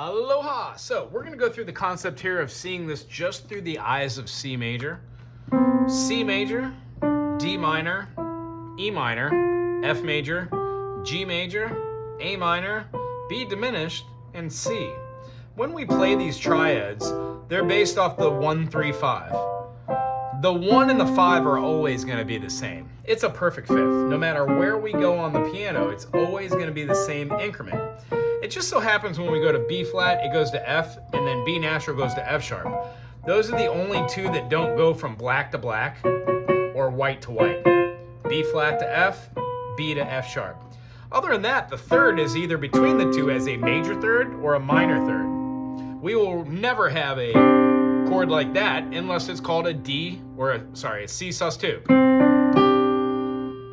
Aloha! So we're going to go through the concept here of seeing this just through the eyes of C major. C major, D minor, E minor, F major, G major, A minor, B diminished, and C. When we play these triads, they're based off the 1, 3, 5. The 1 and the 5 are always going to be the same. It's a perfect fifth. No matter where we go on the piano, it's always going to be the same increment. It just so happens when we go to B flat, it goes to F, and then B natural goes to F sharp. Those are the only two that don't go from black to black or white to white. B flat to F, B to F sharp. Other than that, the third is either between the two as a major third or a minor third. We will never have a chord like that unless it's called a D or a C sus2.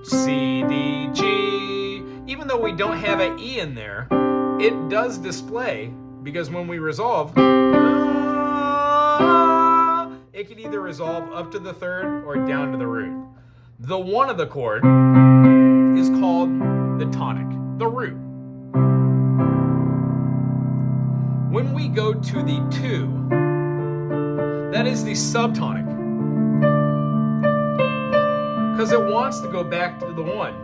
C, D, G. Even though we don't have an E in there, it does display because when we resolve, it can either resolve up to the third or down to the root. The one of the chord is called the tonic, the root. When we go to the 2, that is the subtonic. Because it wants to go back to the 1.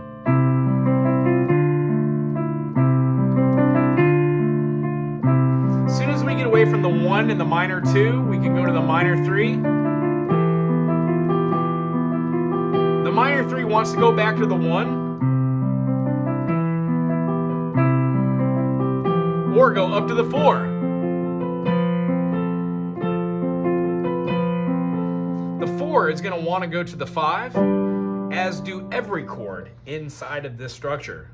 As soon as we get away from the 1 and the minor 2, we can go to the minor 3. The minor 3 wants to go back to the 1. Or go up to the 4. The 4 is going to want to go to the 5, as do every chord inside of this structure.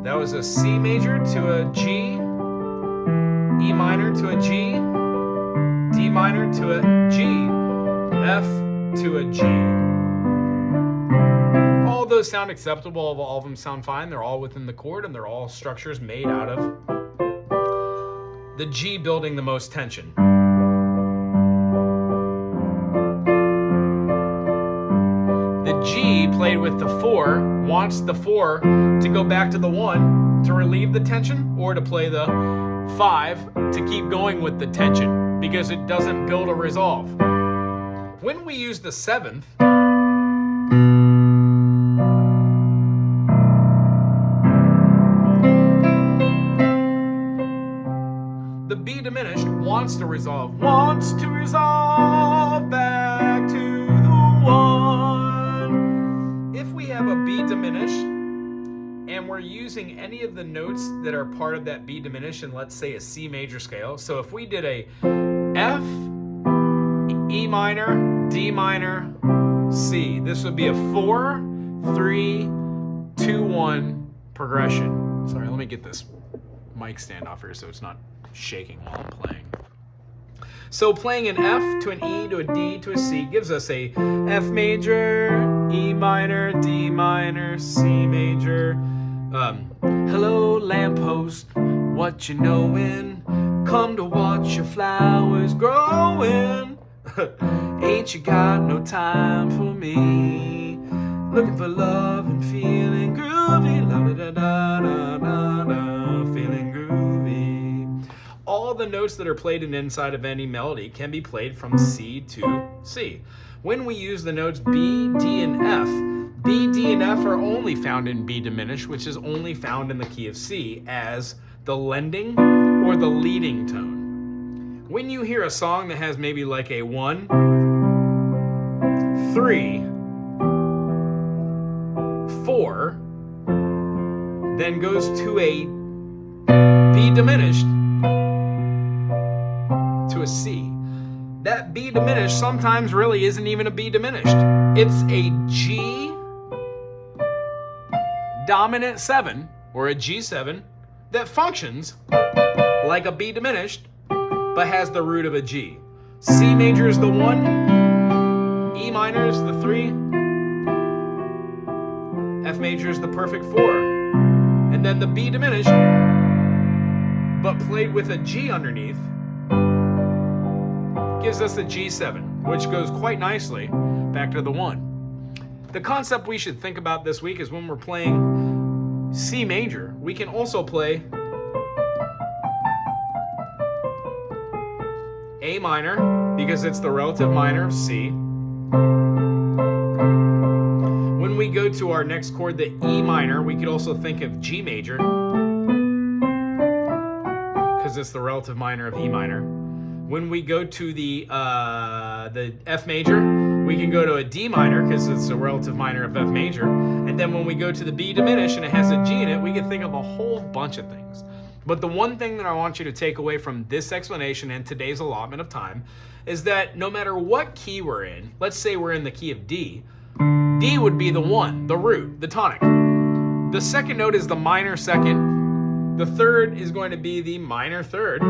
That was a C major to a G, E minor to a G, D minor to a G, F to a G. All of those sound acceptable, all of them sound fine. They're all within the chord and they're all structures made out of the G building the most tension. The G played with the 4 wants the 4 to go back to the 1 to relieve the tension or to play the 5 to keep going with the tension because it doesn't build a resolve. When we use the 7th, the B diminished wants to resolve back to the 1. If we have a B diminished and we're using any of the notes that are part of that B diminished in, let's say, a C major scale. So if we did a F, E minor, D minor, C, this would be a 4, 3, 2, 1 progression. Sorry, let me get this mic stand off here so it's not shaking while I'm playing. So playing an F to an E to a D to a C gives us a F major, E minor, D minor, C major. Hello lamppost, what you knowin'? Come to watch your flowers growin'. Ain't you got no time for me? Looking for love and feeling groovy. La da da da da da, feeling groovy. All the notes that are played inside of any melody can be played from C to C. When we use the notes B, D, and F, B, D, and F are only found in B diminished, which is only found in the key of C as the lending or the leading tone. When you hear a song that has maybe like a 1, 3, 4, then goes to a B diminished to a C. That B diminished sometimes really isn't even a B diminished. It's a G dominant 7 or a G7 that functions like a B diminished but has the root of a G. C major is the 1, E minor is the 3, F major is the perfect 4. And then the B diminished, but played with a G underneath, gives us a G7, which goes quite nicely back to the 1. The concept we should think about this week is when we're playing C major, we can also play A minor, because it's the relative minor of C. When we go to our next chord, the E minor, we could also think of G major, because it's the relative minor of E minor. When we go to the F major, we can go to a D minor, because it's a relative minor of F major. And then when we go to the B diminished and it has a G in it, we can think of a whole bunch of things. But the one thing that I want you to take away from this explanation and today's allotment of time is that no matter what key we're in, let's say we're in the key of D, D would be the 1, the root, the tonic. The second note is the minor second. The third is going to be the minor third,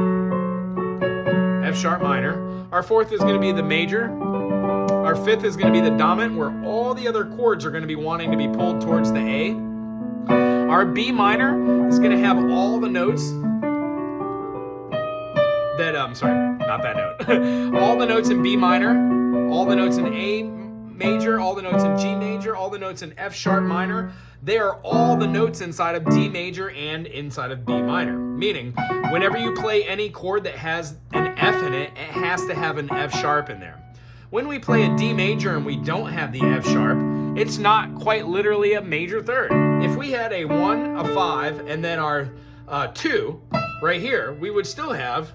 F sharp minor. Our fourth is going to be the major. Our fifth is going to be the dominant, where all the other chords are going to be wanting to be pulled towards the A. Our B minor is going to have all the notes that, not that note. All the notes in B minor, all the notes in A major, all the notes in G major, all the notes in F sharp minor. They are all the notes inside of D major and inside of B minor. Meaning, whenever you play any chord that has an F in it, it has to have an F sharp in there. When we play a D major and we don't have the F sharp, it's not quite literally a major third. If we had a 1, a 5, and then our 2 right here, we would still have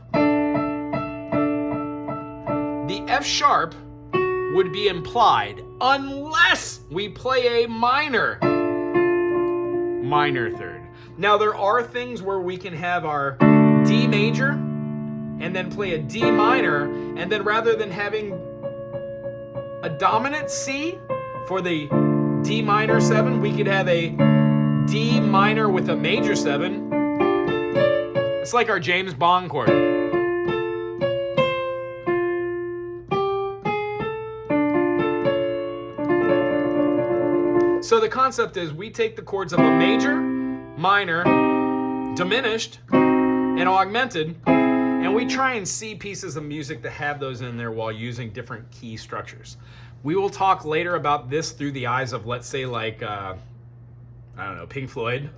the F sharp would be implied unless we play a minor third. Now there are things where we can have our D major and then play a D minor, and then rather than having a dominant C for the D minor 7, we could have a D minor with a major 7. It's like our James Bond chord. So the concept is we take the chords of a major, minor, diminished, and augmented, and we try and see pieces of music that have those in there while using different key structures. We will talk later about this through the eyes of, let's say, like, I don't know, Pink Floyd.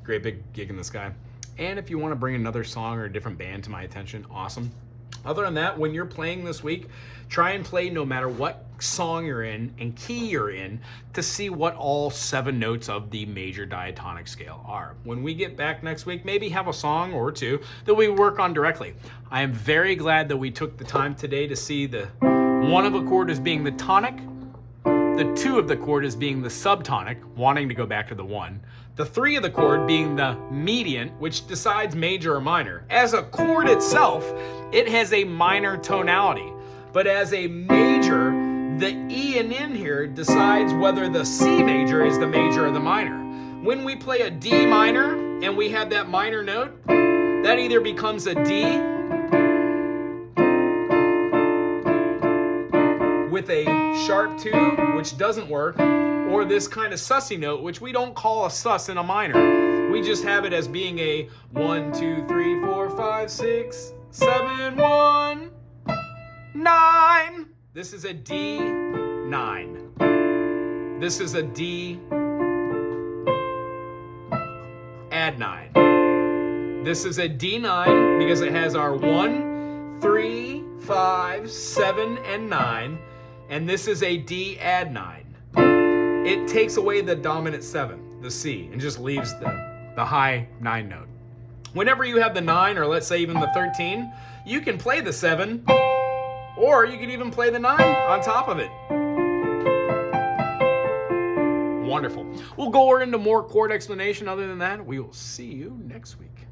Great big gig in the sky. And if you want to bring another song or a different band to my attention, awesome. Other than that, when you're playing this week, try and play no matter what song you're in and key you're in to see what all 7 notes of the major diatonic scale are. When we get back next week, maybe have a song or 2 that we work on directly. I am very glad that we took the time today to see the 1 of a chord as being the tonic, the 2 of the chord as being the subtonic, wanting to go back to the 1, the 3 of the chord being the mediant, which decides major or minor. As a chord itself, it has a minor tonality, but as a major, the E and N here decides whether the C major is the major or the minor. When we play a D minor and we have that minor note, that either becomes a D with a sharp 2, which doesn't work, or this kind of sussy note, which we don't call a sus in a minor. We just have it as being a 1, 2, 3, 4, 5, 6, 7, 1, 9. This is a D9. This is a D add 9. This is a D9 because it has our 1, 3, 5, 7, and 9. And this is a D add 9. It takes away the dominant 7, the C, and just leaves the high 9 note. Whenever you have the 9, or let's say even the 13, you can play the 7, or you can even play the 9 on top of it. Wonderful. We'll go into more chord explanation. Other than that, we will see you next week.